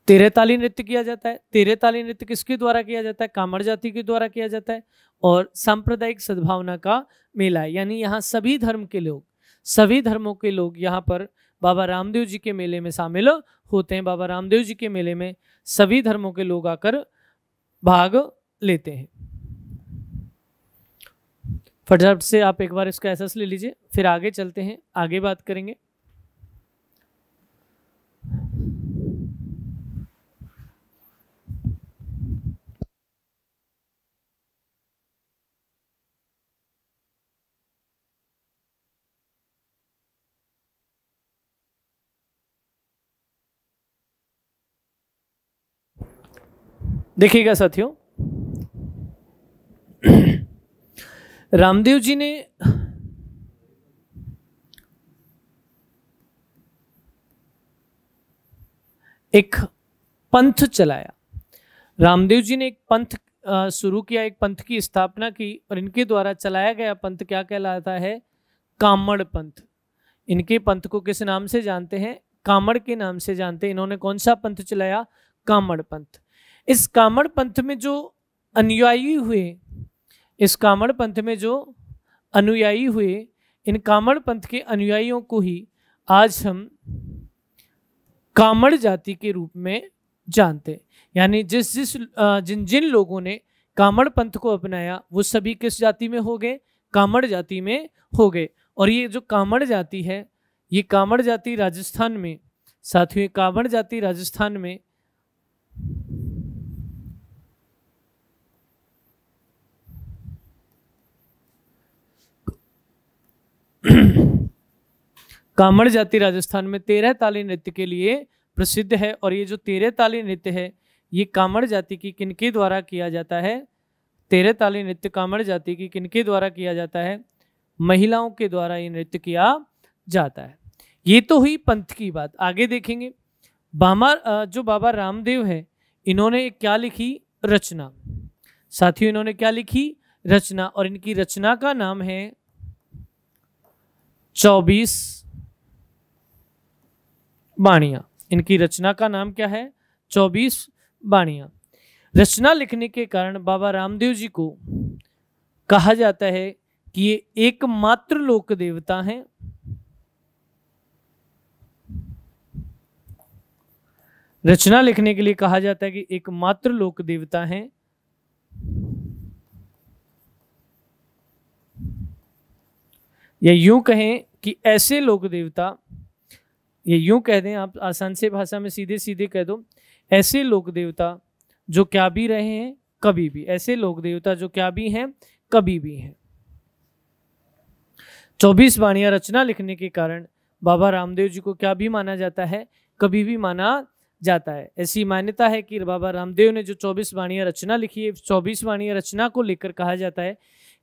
13 ताली नृत्य किया जाता है। 13 ताली नृत्य किसके द्वारा किया जाता है? कामड़ जाति के द्वारा किया जाता है। और सांप्रदायिक सद्भावना का मेला है, यानी यहाँ सभी धर्म के लोग, सभी धर्मों के लोग यहाँ पर बाबा रामदेव जी के मेले में शामिल होते हैं। बाबा रामदेव जी के मेले में सभी धर्मों के लोग आकर भाग लेते हैं। फटाफट से आप एक बार इसका एहसास ले लीजिए, फिर आगे चलते हैं, आगे बात करेंगे। देखिएगा साथियों, रामदेव जी ने एक पंथ चलाया। रामदेव जी ने एक पंथ शुरू किया, एक पंथ की स्थापना की, और इनके द्वारा चलाया गया पंथ क्या कहलाता है? कामड़ पंथ। इनके पंथ को किस नाम से जानते हैं? कामड़ के नाम से जानते हैं। इन्होंने कौन सा पंथ चलाया? कामड़ पंथ। इस कामड़ पंथ में जो अनुयायी हुए, इस कामड़ पंथ में जो अनुयायी हुए, इन कामड़ पंथ के अनुयायियों को ही आज हम कामड़ जाति के रूप में जानते हैं। यानी जिन जिन लोगों ने कामड़ पंथ को अपनाया वो सभी किस जाति में हो गए? कामड़ जाति में हो गए। और ये जो कामड़ जाति है, ये कामड़ जाति राजस्थान में, साथियों कामड़ जाति राजस्थान में कामड़ जाति राजस्थान में 13 ताली नृत्य के लिए प्रसिद्ध है। और ये जो 13 ताली नृत्य है, ये कामड़ जाति की किनके द्वारा किया जाता है? 13 ताली नृत्य कामड़ जाति की किनके द्वारा किया जाता है? महिलाओं के द्वारा ये नृत्य किया जाता है। ये तो हुई पंथ की बात। आगे देखेंगे जो बाबा रामदेव है, इन्होंने क्या लिखी? रचना। साथियों इन्होंने क्या लिखी? रचना। और इनकी रचना का नाम है 24 बाणियां। इनकी रचना का नाम क्या है? 24 बाणियां। रचना लिखने के कारण बाबा रामदेव जी को कहा जाता है कि ये एकमात्र लोक देवता हैं। रचना लिखने के लिए कहा जाता है कि एकमात्र लोक देवता हैं। या यूं कहें कि ऐसे लोक देवता, ये यूं कह दें आप आसान से भाषा में, सीधे सीधे कह दो, ऐसे लोक देवता जो क्या भी रहे हैं कभी भी, ऐसे लोक देवता जो क्या भी हैं कभी भी हैं। 24 बाणियां रचना लिखने के कारण बाबा रामदेव जी को क्या भी माना जाता है? कभी भी माना जाता है। ऐसी मान्यता है कि बाबा रामदेव ने जो 24 बाणियां रचना लिखी है, 24 बाणियां रचना को लेकर कहा जाता है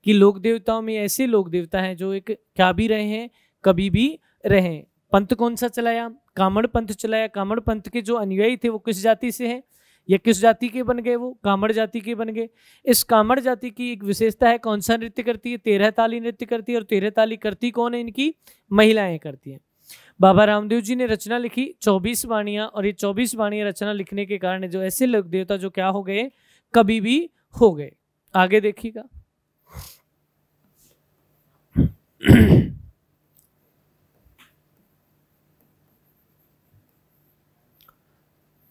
कि लोक देवताओं में ऐसे लोक देवता हैं जो एक क्या भी रहे हैं कभी भी रहे। पंथ कौन सा चलाया? कामड़ पंथ चलाया। कामड़ पंथ के जो अनुयायी थे वो किस जाति से हैं? या किस जाति के बन गए? वो कामड़ जाति के बन गए। इस कामड़ जाति की एक विशेषता है, कौन सा नृत्य करती है? 13 ताली नृत्य करती है। और 13 ताली करती कौन है? इनकी महिलाएं करती हैं। बाबा रामदेव जी ने रचना लिखी 24 बाणियां, और ये 24 बाणियां रचना लिखने के कारण जो ऐसे लोक देवता जो क्या हो गए? कभी भी हो गए। आगे देखिएगा।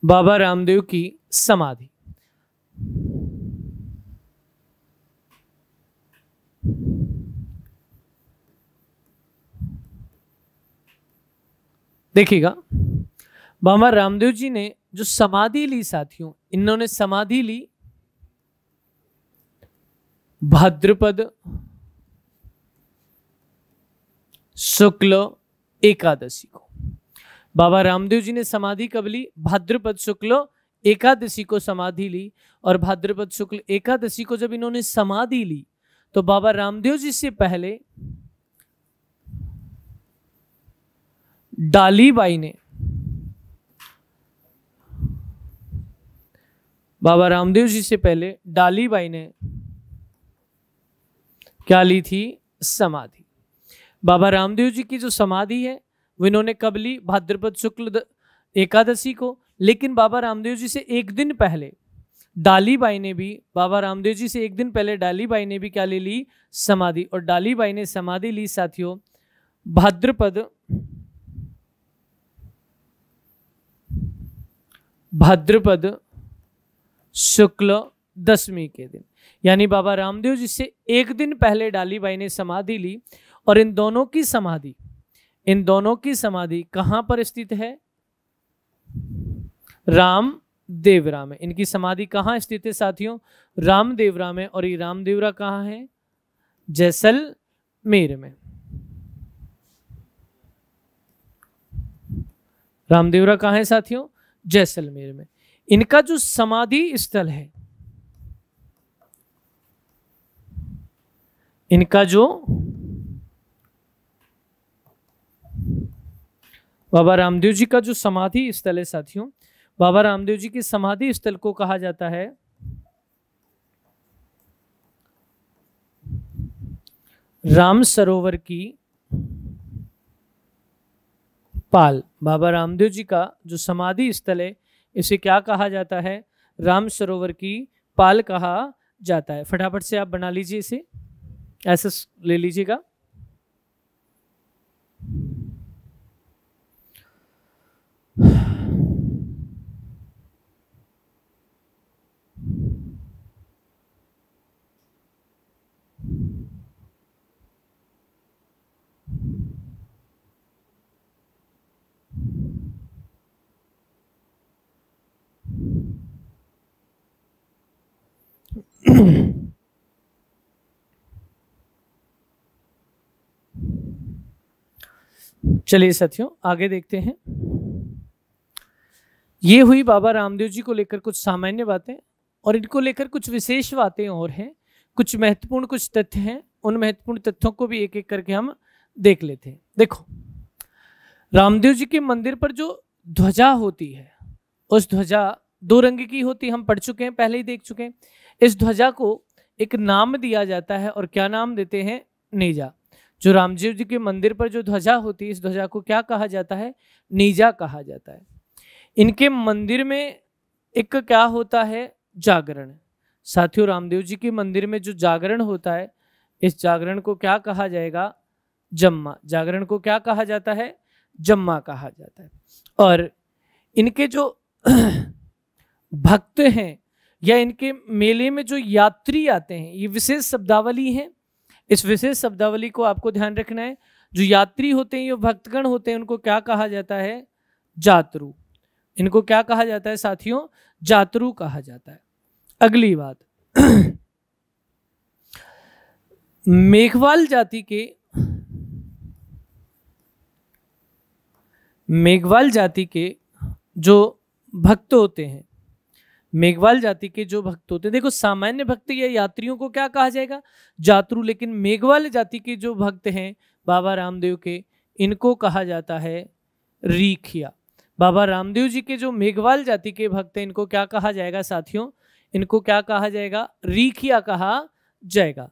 बाबा रामदेव की समाधि। देखिएगा, बाबा रामदेव जी ने जो समाधि ली साथियों, इन्होंने समाधि ली भाद्रपद शुक्ल एकादशी को। बाबा रामदेव जी ने समाधि कब ली? भाद्रपद शुक्ल एकादशी को समाधि ली। और भाद्रपद शुक्ल एकादशी को जब इन्होंने समाधि ली तो बाबा रामदेव जी से पहले डालीबाई ने, बाबा रामदेव जी से पहले डालीबाई ने क्या ली थी? समाधि। बाबा रामदेव जी की जो समाधि है वो इन्होंने कब ली? भाद्रपद शुक्ल एकादशी को। लेकिन बाबा रामदेव जी से एक दिन पहले डालीबाई ने भी, बाबा रामदेव जी से एक दिन पहले डालीबाई ने भी क्या ले ली? समाधि। और डालीबाई ने समाधि ली साथियों भाद्रपद शुक्ल दशमी के दिन। यानी बाबा रामदेव जी से एक दिन पहले डालीबाई ने समाधि ली। और इन दोनों की समाधि कहां पर स्थित है? रामदेवरा में। इनकी समाधि कहां स्थित है साथियों? रामदेवरा में। और ये रामदेवरा कहां है? जैसलमेर में। रामदेवरा कहां है साथियों? जैसलमेर में। इनका जो समाधि स्थल है, इनका जो बाबा रामदेव जी का जो समाधि स्थल है साथियों, बाबा रामदेव जी की समाधि स्थल को कहा जाता है राम सरोवर की पाल। बाबा रामदेव जी का जो समाधि स्थल है इसे क्या कहा जाता है? राम सरोवर की पाल कहा जाता है। फटाफट से आप बना लीजिए, इसे ऐसे ले लीजिएगा। चलिए साथियों आगे देखते हैं। ये हुई बाबा रामदेव जी को लेकर कुछ सामान्य बातें, और इनको लेकर कुछ विशेष बातें और हैं, कुछ महत्वपूर्ण कुछ तथ्य हैं। उन महत्वपूर्ण तथ्यों को भी एक एक करके हम देख लेते हैं। देखो, रामदेव जी के मंदिर पर जो ध्वजा होती है, उस ध्वजा 2 रंग की होती, हम पढ़ चुके हैं, पहले ही देख चुके हैं। इस ध्वजा को एक नाम दिया जाता है, और क्या नाम देते हैं? नेजा। जो रामदेव जी के मंदिर पर जो ध्वजा होती है, इस ध्वजा को क्या कहा जाता है? नेजा कहा जाता है। इनके मंदिर में एक क्या होता है? जागरण। साथियों, रामदेव जी के मंदिर में जो जागरण होता है, इस जागरण को क्या कहा जाएगा? जम्मा। जागरण को क्या कहा जाता है? जम्मा कहा जाता है। और इनके जो भक्त हैं या इनके मेले में जो यात्री आते हैं, ये विशेष शब्दावली है। इस विशेष शब्दावली को आपको ध्यान रखना है। जो यात्री होते हैं, ये भक्तगण होते हैं, उनको क्या कहा जाता है? जातरू। इनको क्या कहा जाता है साथियों? जातरू कहा जाता है। अगली बात, मेघवाल जाति के जो भक्त होते हैं, मेघवाल जाति के जो भक्त होते हैं, देखो सामान्य भक्त या यात्रियों को क्या कहा जाएगा? जातरू। लेकिन मेघवाल जाति के जो भक्त हैं बाबा रामदेव के, इनको कहा जाता है रीखिया। बाबा रामदेव जी के जो मेघवाल जाति के भक्त हैं, इनको क्या कहा जाएगा साथियों? इनको क्या कहा जाएगा? रीखिया कहा जाएगा।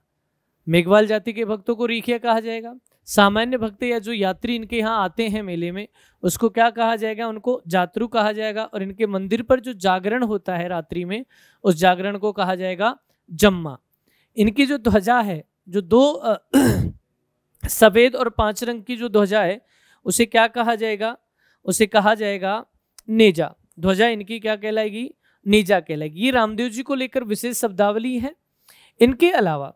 मेघवाल जाति के भक्तों को रीखिया कहा जाएगा। सामान्य भक्त या जो यात्री इनके यहाँ आते हैं मेले में, उसको क्या कहा जाएगा? उनको जातरू कहा जाएगा। और इनके मंदिर पर जो जागरण होता है रात्रि में, उस जागरण को कहा जाएगा जम्मा। इनकी जो ध्वजा है, जो 2 सफेद और 5 रंग की जो ध्वजा है, उसे क्या कहा जाएगा? उसे कहा जाएगा नेजा। ध्वजा इनकी क्या कहलाएगी? नेजा कहलाएगी। ये रामदेव जी को लेकर विशेष शब्दावली है। इनके अलावा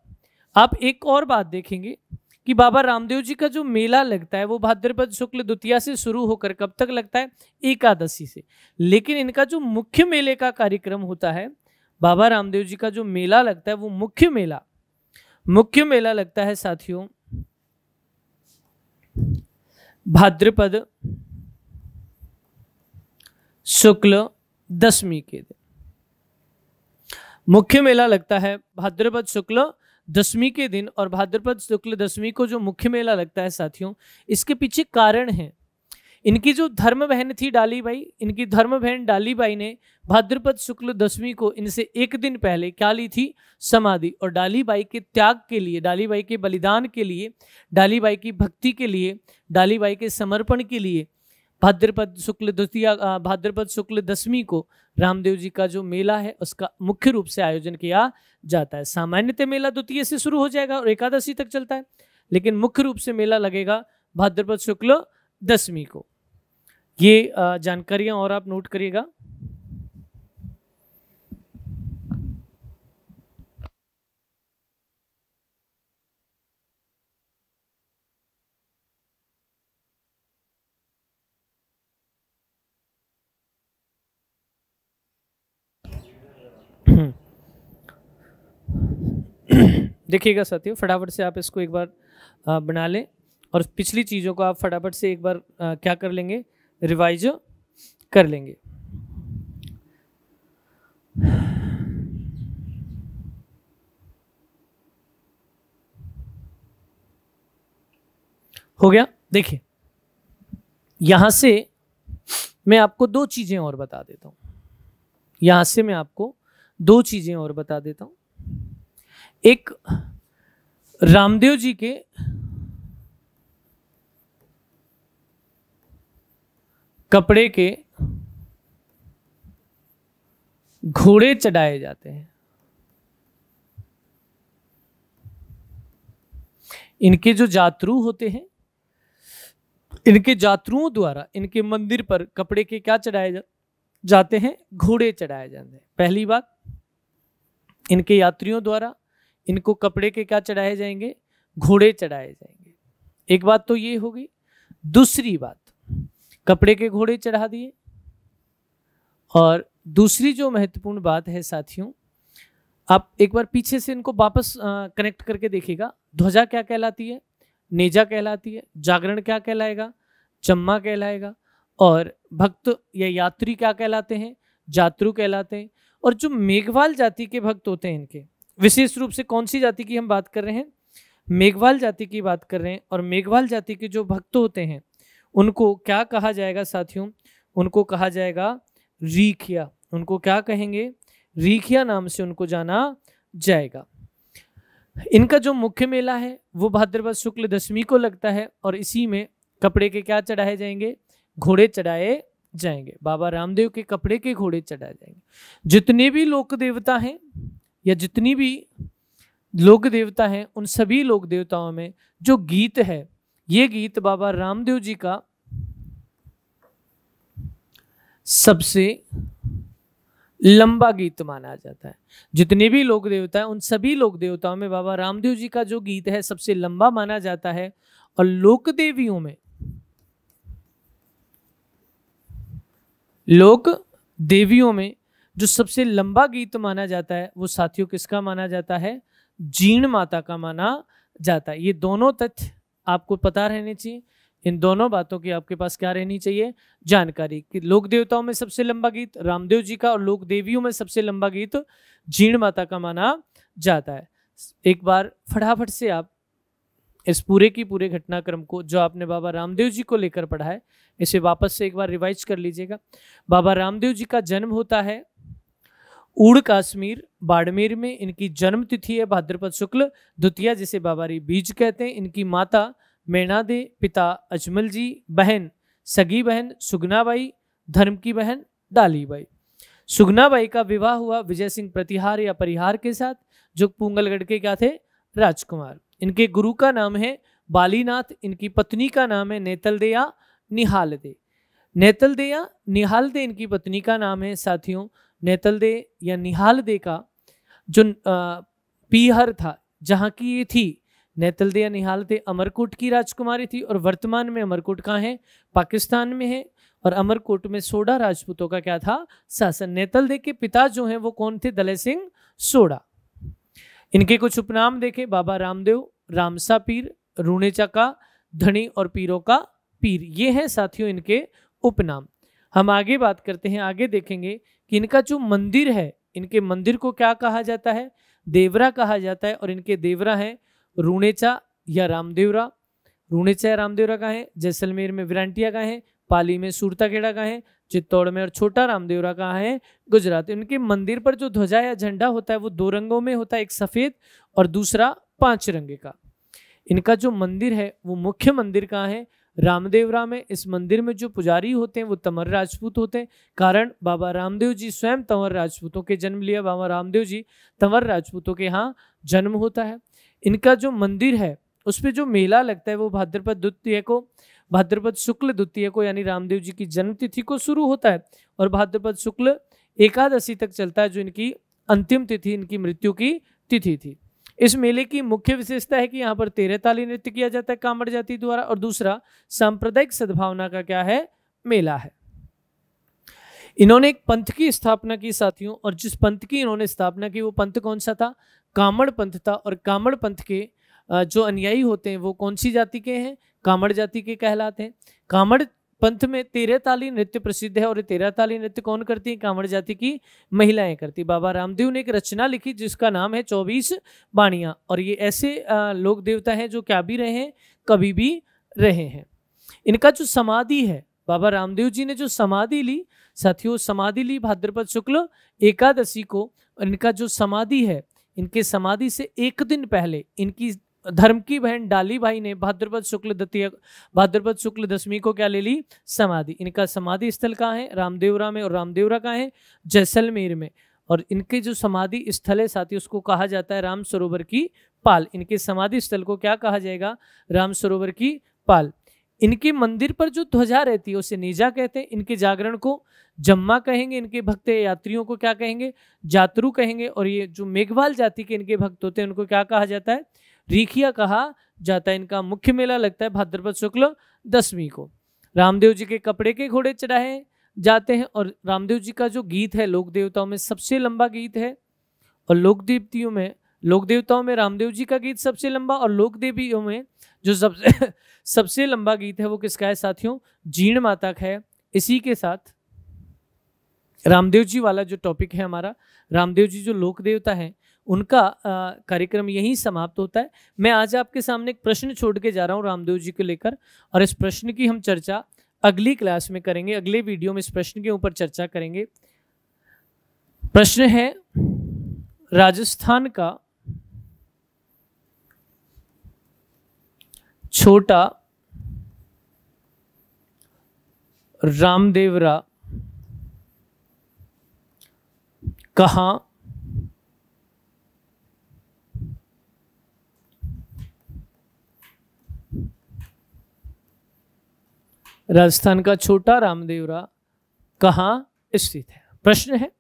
आप एक और बात देखेंगे कि बाबा रामदेव जी का जो मेला लगता है वो भाद्रपद शुक्ल द्वितीया से शुरू होकर कब तक लगता है? एकादशी से। लेकिन इनका जो मुख्य मेले का कार्यक्रम होता है, बाबा रामदेव जी का जो मेला लगता है, वो मुख्य मेला लगता है साथियों भाद्रपद शुक्ल दशमी के दिन। मुख्य मेला लगता है भाद्रपद शुक्ल दशमी के दिन। और भाद्रपद शुक्ल दशमी को जो मुख्य मेला लगता है साथियों, इसके पीछे कारण है। इनकी जो धर्म बहन थी डालीबाई, इनकी धर्म बहन डालीबाई ने भाद्रपद शुक्ल दशमी को इनसे एक दिन पहले क्या ली थी? समाधि। और डालीबाई के त्याग के लिए, डालीबाई के बलिदान के लिए, डालीबाई की भक्ति के लिए, डालीबाई के समर्पण के लिए भाद्रपद शुक्ल द्वितीया, भाद्रपद शुक्ल दशमी को रामदेव जी का जो मेला है उसका मुख्य रूप से आयोजन किया जाता है। सामान्यतः मेला द्वितीय से शुरू हो जाएगा और एकादशी तक चलता है, लेकिन मुख्य रूप से मेला लगेगा भाद्रपद शुक्ल दशमी को। ये जानकारियां और आप नोट करिएगा। देखिएगा साथियों, फटाफट से आप इसको एक बार बना लें, और पिछली चीज़ों को आप फटाफट से एक बार क्या कर लेंगे? रिवाइज कर लेंगे। हो गया? देखिए, यहां से मैं आपको दो चीजें और बता देता हूं, यहां से मैं आपको दो चीजें और बता देता हूं। एक रामदेव जी के कपड़े के घोड़े चढ़ाए जाते हैं। इनके जो यात्रु होते हैं, इनके यात्रुओं द्वारा इनके मंदिर पर कपड़े के क्या चढ़ाए जाते हैं? घोड़े चढ़ाए जाते हैं। पहली बात, इनके यात्रियों द्वारा इनको कपड़े के क्या चढ़ाए जाएंगे? घोड़े चढ़ाए जाएंगे। एक बात तो ये होगी। दूसरी बात, कपड़े के घोड़े चढ़ा दिए, और दूसरी जो महत्वपूर्ण बात है साथियों, आप एक बार पीछे से इनको वापस कनेक्ट करके देखिएगा। ध्वजा क्या कहलाती है? नेजा कहलाती है। जागरण क्या कहलाएगा? चम्मा कहलाएगा। और भक्त या यात्री क्या कहलाते हैं? यात्रु कहलाते हैं। और जो मेघवाल जाति के भक्त होते हैं, इनके विशेष रूप से कौन सी जाति की हम बात कर रहे हैं? मेघवाल जाति की बात कर रहे हैं। और मेघवाल जाति के जो भक्त होते हैं उनको क्या कहा जाएगा साथियों? उनको कहा जाएगा रीखिया। उनको क्या कहेंगे? रीखिया नाम से उनको जाना जाएगा। इनका जो मुख्य मेला है वो भाद्रपद शुक्ल दशमी को लगता है, और इसी में कपड़े के क्या चढ़ाए जाएंगे? घोड़े चढ़ाए जाएंगे। बाबा रामदेव के कपड़े के घोड़े चढ़ाए जाएंगे। जितने भी लोक देवता हैं या जितनी भी लोक देवता हैं, उन सभी लोक देवताओं में जो गीत है, ये गीत बाबा रामदेव जी का सबसे लंबा गीत माना जाता है। जितने भी लोक देवता हैं, उन सभी लोक देवताओं में बाबा रामदेव जी का जो गीत है सबसे लंबा माना जाता है। और लोक देवियों में, लोक देवियों में जो सबसे लंबा गीत माना जाता है वो साथियों किसका माना जाता है? जीण माता का माना जाता है। ये दोनों तथ्य आपको पता रहने चाहिए। इन दोनों बातों की आपके पास क्या रहनी चाहिए? जानकारी। कि लोक देवताओं में सबसे लंबा गीत रामदेव जी का, और लोक देवियों में सबसे लंबा गीत जीण माता का माना जाता है। एक बार फटाफट से आप इस पूरे की पूरे घटनाक्रम को जो आपने बाबा रामदेव जी को लेकर पढ़ा है, इसे वापस से एक बार रिवाइज कर लीजिएगा। बाबा रामदेव जी का जन्म होता है ऊड़ कश्मीर बाड़मेर में। इनकी जन्म तिथि है भाद्रपद शुक्ल द्वितीया, जिसे बाबारी बीज कहते हैं। इनकी माता मैना दे, पिता अजमल जी, बहन सगी बहन सुगनाबाई, धर्म की बहन डालीबाई। सुगनाबाई का विवाह हुआ विजय सिंह प्रतिहार या परिहार के साथ, जो पूंगलगढ़ के क्या थे? राजकुमार। इनके गुरु का नाम है बालीनाथ। इनकी पत्नी का नाम है नेतलदेया निहालदे। नेतलदेया निहालदे इनकी पत्नी का नाम है साथियों। नेतलदे या निहालदे का जो पीहर था, जहाँ की ये थी, नेतलदे या निहालदे अमरकोट की राजकुमारी थी। और वर्तमान में अमरकोट कहाँ है? पाकिस्तान में है। और अमरकोट में सोडा राजपूतों का क्या था? शासन। नेतलदे के पिता जो हैं वो कौन थे? दले सिंह सोडा। इनके कुछ उपनाम देखें। बाबा रामदेव, रामसा पीर, रूणेचा का धनी और पीरों का पीर, ये हैं साथियों इनके उपनाम। हम आगे बात करते हैं। आगे देखेंगे कि इनका जो मंदिर है, इनके मंदिर को क्या कहा जाता है? देवरा कहा जाता है। और इनके देवरा हैं रूणेचा या रामदेवरा। रूणेचा या रामदेवरा का है। जैसलमेर में विरांटिया का है। पाली में सूरताखेड़ा का है। चित्तौड़ में और छोटा रामदेवरा का है गुजरात। इनके मंदिर पर जो ध्वजा या झंडा होता है वो दो रंगों में होता है, एक सफेद और दूसरा 5 रंग का। इनका जो मंदिर है वो मुख्य मंदिर कहाँ है? रामदेवरा में। इस मंदिर में जो पुजारी होते हैं वो तंवर राजपूत होते हैं, कारण बाबा रामदेव जी स्वयं तंवर राजपूतों के जन्म लिया। बाबा रामदेव जी तंवर राजपूतों के यहाँ जन्म होता है। इनका जो मंदिर है उस पर जो मेला लगता है वो भाद्रपद द्वितीय को, भाद्रपद शुक्ल द्वितीय को, यानी रामदेव जी की जन्म तिथि को शुरू होता है और भाद्रपद शुक्ल एकादशी तक चलता है, जो इनकी अंतिम तिथि, इनकी मृत्यु की तिथि थी। इस मेले की मुख्य विशेषता है कि यहाँ पर 13 ताली नृत्य किया जाता है कामड़ जाति द्वारा, और दूसरा सांप्रदायिक सद्भावना का क्या है? मेला है। इन्होंने एक पंथ की स्थापना की साथियों, और जिस पंथ की इन्होंने स्थापना की वो पंथ कौन सा था? कामड़ पंथ था। और कामड़ पंथ के जो अनुयायी होते हैं वो कौन सी जाति के हैं? कामड़ जाति के कहलाते हैं। कामड़ पंथ में 13 ताली नृत्य प्रसिद्ध है, और 13 ताली नृत्य कौन करती है? कामड़ जाति की महिलाएं करती। बाबा रामदेव ने एक रचना लिखी जिसका नाम है 24 बाणियां, और ये ऐसे लोक देवता हैं जो क्या भी रहे हैं, कभी भी रहे हैं। इनका जो समाधि है बाबा रामदेव जी ने जो समाधि ली साथियों, समाधि ली भाद्रपद शुक्ल एकादशी को। इनका जो समाधि है, इनके समाधि से एक दिन पहले इनकी धर्म की बहन डाली भाई ने भाद्रपद शुक्ल दशमी को क्या ले ली? समाधि। इनका समाधि स्थल कहाँ है? रामदेवरा में। और रामदेवरा कहाँ है? जैसलमेर में। और इनके जो समाधि स्थल है साथी, उसको कहा जाता है राम सरोवर की पाल। इनके समाधि स्थल को क्या कहा जाएगा? राम सरोवर की पाल। इनके मंदिर पर जो ध्वजा रहती है उसे नेजा कहते हैं। इनके जागरण को जम्मा कहेंगे। इनके भक्त यात्रियों को क्या कहेंगे? जातरू कहेंगे। और ये जो मेघवाल जाति के इनके भक्त होते हैं उनको क्या कहा जाता है? रीखिया कहा जाता है। इनका मुख्य मेला लगता है भाद्रपद शुक्ल दशमी को। रामदेव जी के कपड़े के घोड़े चढ़ाए जाते हैं। और रामदेव जी का जो गीत है लोक देवताओं में सबसे लंबा गीत है। और लोक देवताओं में रामदेव जी का गीत सबसे लंबा, और लोक देवियों में जो सबसे लंबा गीत है वो किसका है साथियों? जीण माता का है। इसी के साथ रामदेव जी वाला जो टॉपिक है हमारा, रामदेव जी जो लोक देवता है उनका कार्यक्रम यहीं समाप्त होता है। मैं आज आपके सामने एक प्रश्न छोड़ के जा रहा हूं रामदेव जी को लेकर, और इस प्रश्न की हम चर्चा अगली क्लास में करेंगे। अगले वीडियो में इस प्रश्न के ऊपर चर्चा करेंगे। प्रश्न है, राजस्थान का छोटा रामदेवरा कहाँ राजस्थान का छोटा रामदेवरा कहाँ स्थित है? प्रश्न है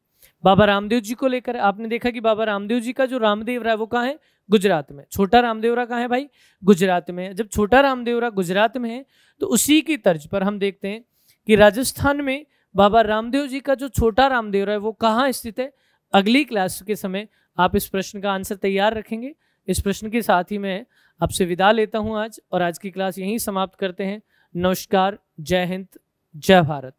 बाबा रामदेव जी को लेकर। आपने देखा कि बाबा रामदेव जी का जो रामदेवरा है वो कहाँ है? गुजरात में। छोटा रामदेवरा कहाँ है भाई? गुजरात में। जब छोटा रामदेवरा गुजरात में है तो उसी की तर्ज पर हम देखते हैं कि राजस्थान में बाबा रामदेव जी का जो छोटा रामदेवरा है वो कहाँ स्थित है। अगली क्लास के समय आप इस प्रश्न का आंसर तैयार रखेंगे। इस प्रश्न के साथ ही मैं आपसे विदा लेता हूँ आज, और आज की क्लास यहीं समाप्त करते हैं। नमस्कार, जय हिंद, जय भारत।